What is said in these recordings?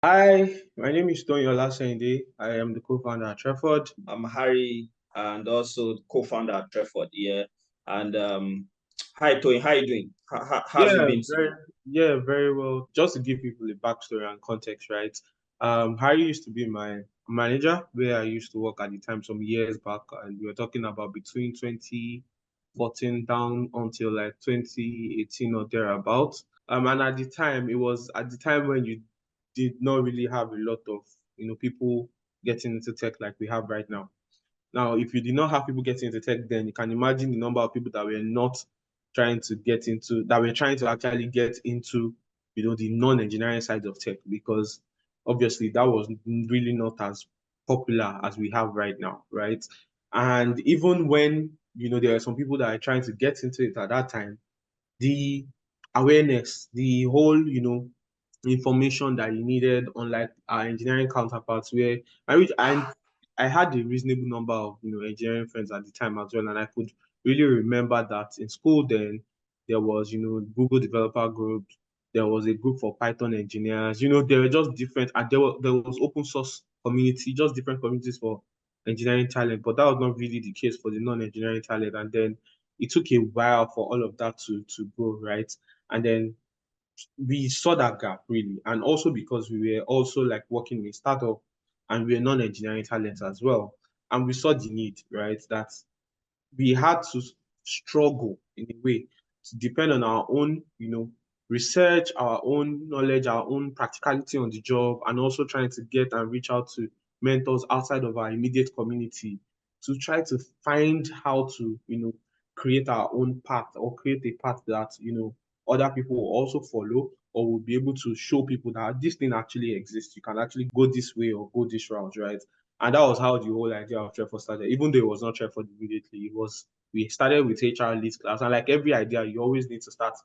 Hi, my name is Tony Olasende. I am the co-founder at Treford. I'm Harry and also co-founder at Treford. Yeah. And hi Tony, how you doing? How's it Yeah, been very today? very well. Just to give people a backstory and context, right? Harry used to be my manager where I used to work at the time some years back, and we were talking about between 2014 down until like 2018 or thereabout. And at the time, it was at the time when you did not really have a lot of people getting into tech like we have right now. Now, if you did not have people getting into tech, then you can imagine the number of people that were not trying to get into, that were trying to actually get into, the non-engineering side of tech, because obviously that was really not as popular as we have right now, right? And even when, there are some people that are trying to get into it at that time, the awareness, the whole, information that you needed, unlike our engineering counterparts, where I had a reasonable number of engineering friends at the time as well, and I could really remember that in school then there was Google developer groups, there was a group for Python engineers, they were just different, and there was open source community, just different communities for engineering talent, but that was not really the case for the non-engineering talent, and then it took a while for all of that to grow, right? And then we saw that gap really, and also because we were also like working in a startup and we were non-engineering talents as well, and we saw the need, right? That we had to struggle in a way to depend on our own, research, our own knowledge, our own practicality on the job, and also trying to get and reach out to mentors outside of our immediate community to try to find how to, create our own path or create a path that, other people will also follow or will be able to show people that this thing actually exists. You can actually go this way or go this route, right? And that was how the whole idea of Treford started. Even though it was not Treford immediately, it was we started with HR lead class. And like every idea, you always need to start,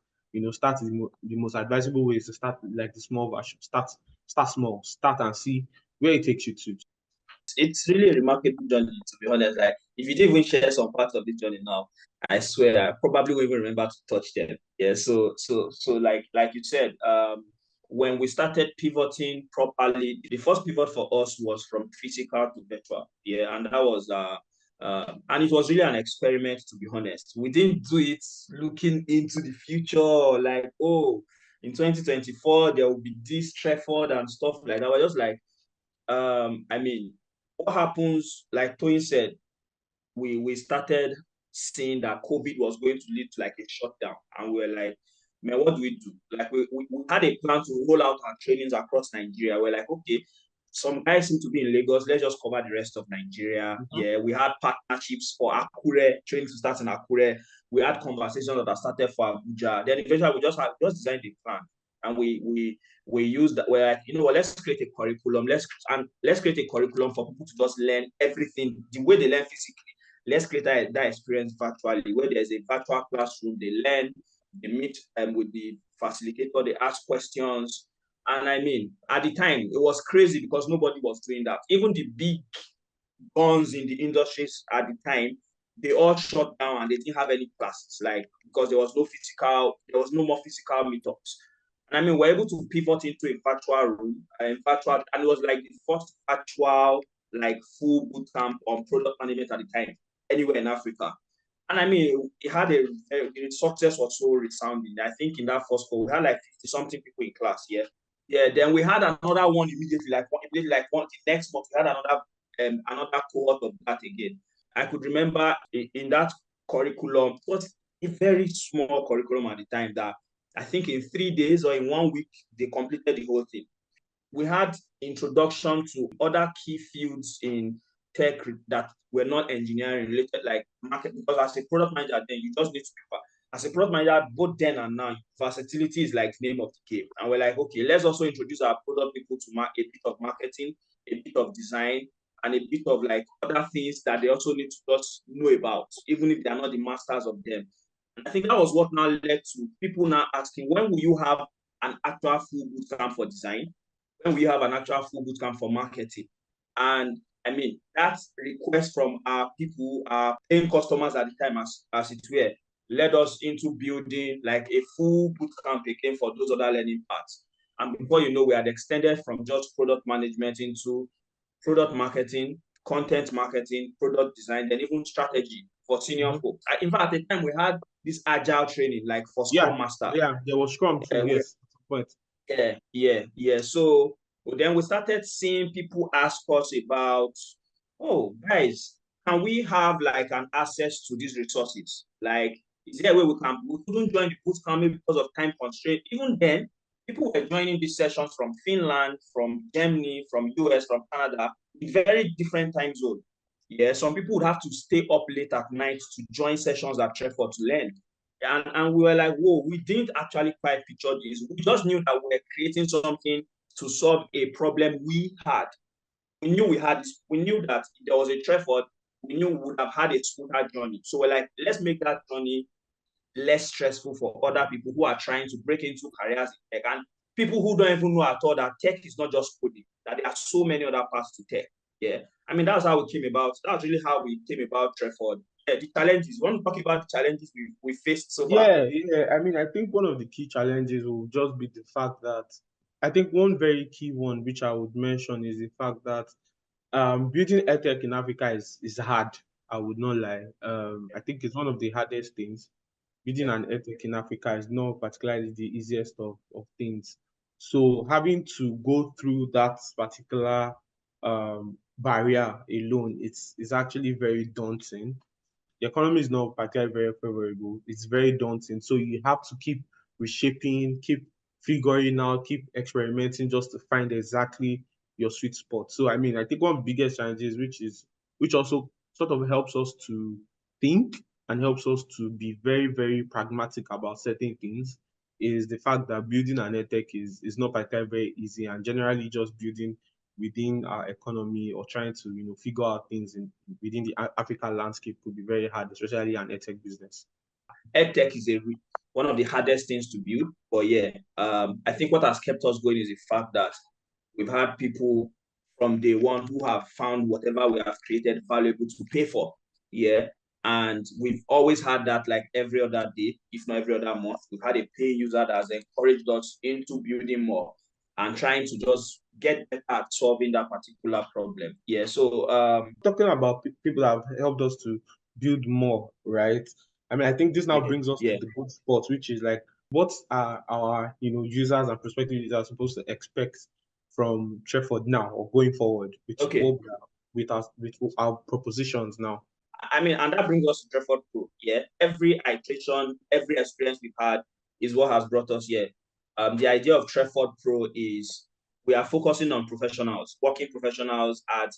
start the most advisable way is to start like the small version. Start small, start and see where it takes you to. It's really a remarkable journey, to be honest. Like if you didn't even share some parts of this journey now, I swear I probably won't even remember to touch them. Yeah. So like you said, when we started pivoting properly, the first pivot for us was from physical to virtual. Yeah, and that was and it was really an experiment, to be honest. We didn't do it looking into the future, like, oh, in 2024 there will be this Treford and stuff like that. We're just like, I mean, what happens, like Tony said, we started seeing that COVID was going to lead to like a shutdown. And we were like, man, what do we do? Like we had a plan to roll out our trainings across Nigeria. We're like, okay, some guys seem to be in Lagos. Let's just cover the rest of Nigeria. Mhm. Yeah, we had partnerships for Akure, training to start in Akure. We had conversations that started for Abuja. Then eventually we just designed a plan. And we use that. We're like, you know what, let's create a curriculum. Let's create a curriculum for people to just learn everything the way they learn physically. Let's create that experience virtually, where there's a virtual classroom. They learn, they meet with the facilitator, they ask questions. And I mean, at the time, it was crazy because nobody was doing that. Even the big guns in the industries at the time, they all shut down and they didn't have any classes, like because there was no more physical meetups. And I mean, we're able to pivot into a virtual room, and it was like the first virtual, like full boot camp on product management at the time, anywhere in Africa. And I mean, it had the success was so resounding. I think in that first call, we had like 50 something people in class. Yeah. Yeah. Then we had another one immediately, like one the next month, we had another cohort of that again. I could remember in that curriculum, it was a very small curriculum at the time that I think in 3 days or in 1 week, they completed the whole thing. We had introduction to other key fields in tech that were not engineering related, like market. Because as a product manager, then you just need to be as a product manager, both then and now, versatility is like the name of the game. And we're like, okay, let's also introduce our product people to a bit of marketing, a bit of design, and a bit of like other things that they also need to just know about, even if they're not the masters of them. And I think that was what now led to people now asking, when will you have an actual full boot camp for design? When we have an actual full boot camp for marketing? And I mean, that request from our people, our paying customers at the time, as it were, led us into building like a full boot camp again for those other learning parts. And before you know, we had extended from just product management into product marketing, content marketing, product design, then even strategy for senior Mhm. folks. In fact, at the time we had this agile training, like for Yeah, Scrum Master. yeah, there was Scrum too. Yes, at some point. Yeah. So then we started seeing people ask us about, oh, guys, can we have like an access to these resources? Like, is there a way we couldn't join the boot camp because of time constraint? Even then, people were joining these sessions from Finland, from Germany, from US, from Canada, with very different time zone. Yeah, some people would have to stay up late at night to join sessions at Treford to learn. And we were like, whoa, we didn't actually quite picture this. We just knew that we were creating something to solve a problem we had. We knew we had this, we knew that if there was a Treford, we knew we would have had a smoother journey. So we're like, let's make that journey less stressful for other people who are trying to break into careers in tech and people who don't even know at all that tech is not just coding, that there are so many other paths to tech. Yeah. I mean, that's how we came about. That's really how we came about Treford. Yeah, the challenges. We want to talk about the challenges we faced so far. Yeah. I mean, I think one of the key challenges will just be the fact that I think one very key one, which I would mention, is the fact that building edtech in Africa is hard. I would not lie. I think it's one of the hardest things. Building an edtech in Africa is not particularly the easiest of things. So having to go through that particular barrier alone, it's actually very daunting. The economy is not particularly very favorable. It's very daunting. So you have to keep reshaping, keep figuring out, keep experimenting just to find exactly your sweet spot. So I mean, I think one of the biggest challenges, which also sort of helps us to think and helps us to be very, very pragmatic about certain things, is the fact that building an edtech is not particularly very easy, and generally just building within our economy or trying to figure out things within the African landscape could be very hard, especially an edtech business. EdTech is one of the hardest things to build. But yeah, I think what has kept us going is the fact that we've had people from day one who have found whatever we have created valuable to pay for. Yeah. And we've always had that like every other day, if not every other month. We've had a pay user that has encouraged us into building more and trying to just get better at solving that particular problem. Yeah. So Talking about people that have helped us to build more, right? I mean, I think this now brings us to yeah. the good spot, which is like, what are our users and prospective users supposed to expect from Treford now or going forward with Okay. what with our propositions now? I mean, and that brings us to Treford Pro. Yeah, every iteration, every experience we've had is what has brought us here. The idea of Treford Pro is we are focusing on professionals, working professionals at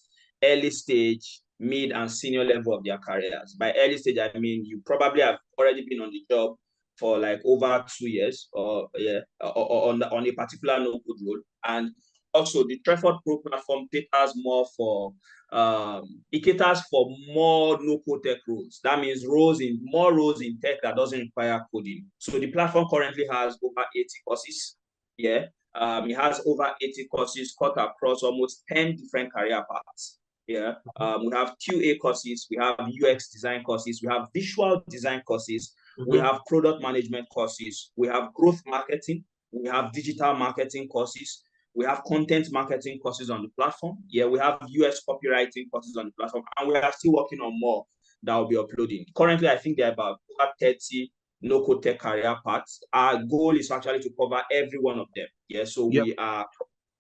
early stage, mid, and senior level of their careers. By early stage, I mean you probably have already been on the job for like over 2 years, or yeah, or on a particular no-code role, and also the Treford Pro platform caters more for it caters for more no-code tech roles. That means more roles in tech that doesn't require coding. So the platform currently has over 80 courses. Yeah. It has over 80 courses cut across almost 10 different career paths. Yeah. We have QA courses, we have UX design courses, we have visual design courses, we Mm-hmm. have product management courses, we have growth marketing, we have digital marketing courses, we have content marketing courses on the platform. Yeah, we have US copywriting courses on the platform, and we are still working on more that will be uploading. Currently, I think there are about 30 no-code tech career paths. Our goal is actually to cover every one of them. Yeah, so Yep.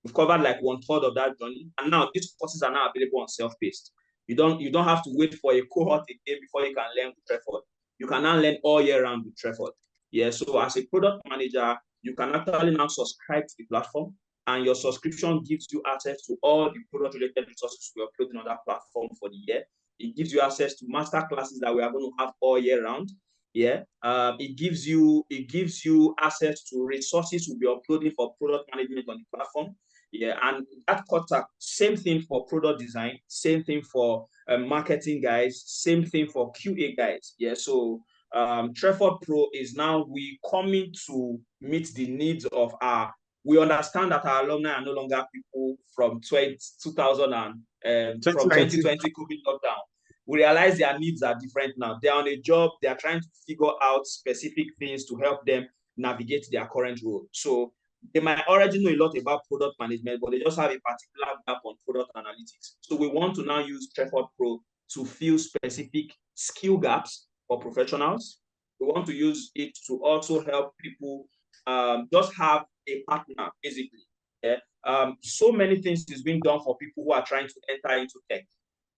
we've covered like 1/3 of that journey, and now these courses are now available on self-paced. You don't have to wait for a cohort again before you can learn with Treford. You can now learn all year round with Treford. Yeah, so as a product manager, you can actually now subscribe to the platform, and your subscription gives you access to all the product related resources we're uploading on that platform for the year. It gives you access to master classes that we are going to have all year round. Yeah. It gives you access to resources we'll be uploading for product management on the platform. Yeah, and that cuts out. Same thing for product design, same thing for marketing guys, same thing for QA guys. Yeah, so Treford Pro is now we coming to meet the needs of our. We understand that our alumni are no longer people from 2000 and from 2019. 2020 COVID lockdown. We realize their needs are different now. They're on a job, they're trying to figure out specific things to help them navigate their current role. So they might already know a lot about product management, but they just have a particular gap on product analytics. So we want to now use Treford Pro to fill specific skill gaps for professionals. We want to use it to also help people just have a partner, basically. Yeah. So many things is being done for people who are trying to enter into tech,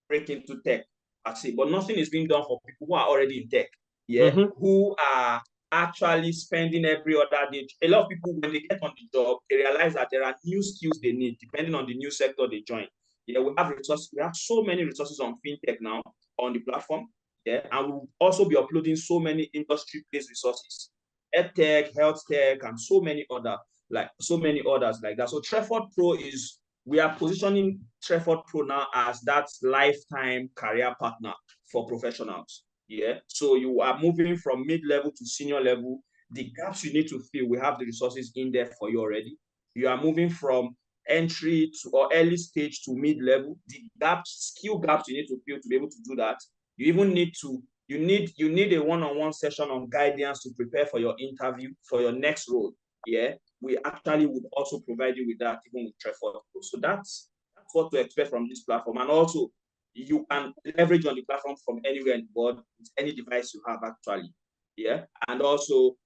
break into tech, I see, but nothing is being done for people who are already in tech, yeah, who are actually spending every other day. A lot of people, when they get on the job, they realize that there are new skills they need depending on the new sector they join. Yeah, we have resources. We have so many resources on fintech now on the platform. Yeah, and we'll also be uploading so many industry-based resources, edtech, health tech, and so many others like that. So Treford Pro is, we are positioning Treford Pro now as that lifetime career partner for professionals. Yeah. So you are moving from mid-level to senior level. The gaps you need to fill, we have the resources in there for you already. You are moving from entry to or early stage to mid-level. The gaps, skill gaps you need to fill to be able to do that. You even need to, you need a one-on-one session on guidance to prepare for your interview, for your next role. Yeah. We actually would also provide you with that even with Treford. So that's what to expect from this platform. And also, you can leverage on the platform from anywhere in the world with any device you have actually. Yeah. And also,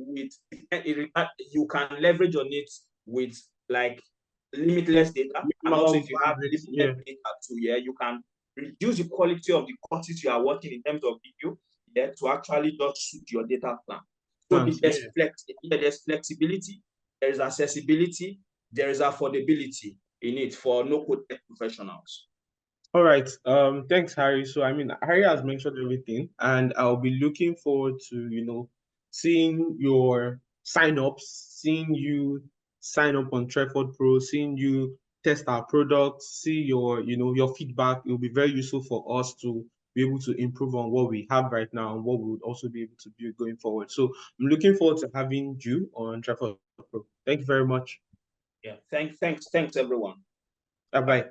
you can leverage on it with like limitless data. And also, if you have limited data too, yeah, you can reduce the quality of the courses you are watching in terms of video, yeah, to actually just suit your data plan. So there's flexibility, there is accessibility, there is affordability in it for no-code tech professionals. All right. Thanks, Harry. So, I mean, Harry has mentioned everything, and I'll be looking forward to, seeing your sign-ups, seeing you sign up on Treford Pro, seeing you test our products, see your feedback. It will be very useful for us to be able to improve on what we have right now and what we would also be able to build going forward. So, I'm looking forward to having you on Treford Pro. Thank you very much. Yeah. Thanks, everyone. Bye-bye.